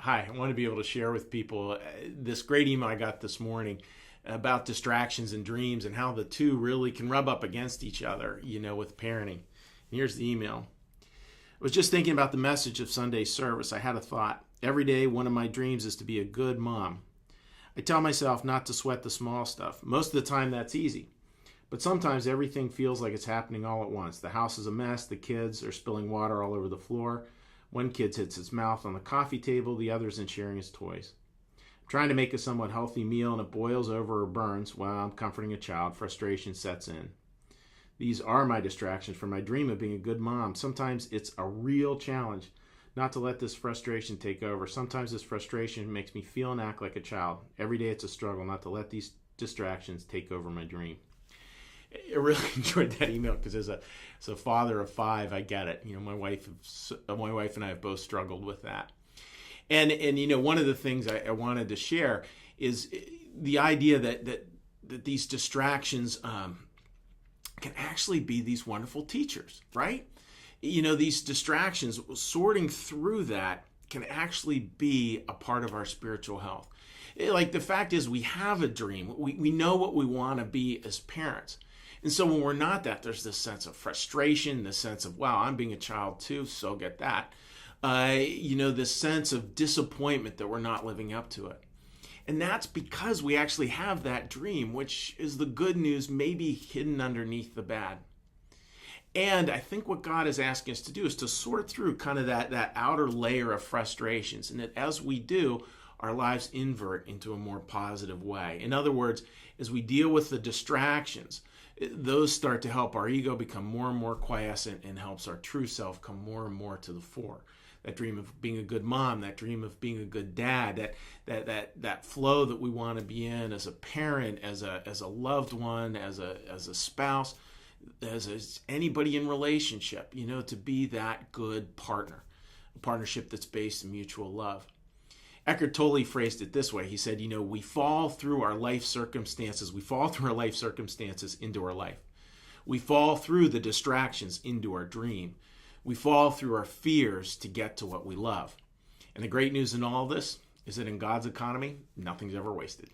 Hi, I want to be able to share with people this great email I got this morning about distractions and dreams and how the two really can rub up against each other, with parenting. And here's the email. I was just thinking about the message of Sunday service. I had a thought. Every day, one of my dreams is to be a good mom. I tell myself not to sweat the small stuff. Most of the time, that's easy. But sometimes everything feels like it's happening all at once. The house is a mess. The kids are spilling water all over the floor. One kid hits his mouth on the coffee table. The other isn't sharing his toys. I'm trying to make a somewhat healthy meal and it boils over or burns while I'm comforting a child. Frustration sets in. These are my distractions from my dream of being a good mom. Sometimes it's a real challenge not to let this frustration take over. Sometimes this frustration makes me feel and act like a child. Every day it's a struggle not to let these distractions take over my dream. I really enjoyed that email because as a father of 5, I get it. My wife and I have both struggled with that. And one of the things I wanted to share is the idea that these distractions can actually be these wonderful teachers, right? These distractions, sorting through that can actually be a part of our spiritual health. Like the fact is we have a dream. We know what we want to be as parents. And so when we're not that, there's this sense of frustration, this sense of, wow, I'm being a child too, so get that. This sense of disappointment that we're not living up to it. And that's because we actually have that dream, which is the good news maybe hidden underneath the bad. And I think what God is asking us to do is to sort through kind of that outer layer of frustrations. And that as we do, our lives invert into a more positive way. In other words, as we deal with the distractions, those start to help our ego become more and more quiescent and helps our true self come more and more to the fore. That dream of being a good mom, that dream of being a good dad, that flow that we want to be in as a parent, as a loved one, as a spouse, as anybody in relationship, to be that good partner, a partnership that's based in mutual love. Eckhart Tolle phrased it this way. He said, we fall through our life circumstances. We fall through our life circumstances into our life. We fall through the distractions into our dream. We fall through our fears to get to what we love. And the great news in all this is that in God's economy, nothing's ever wasted.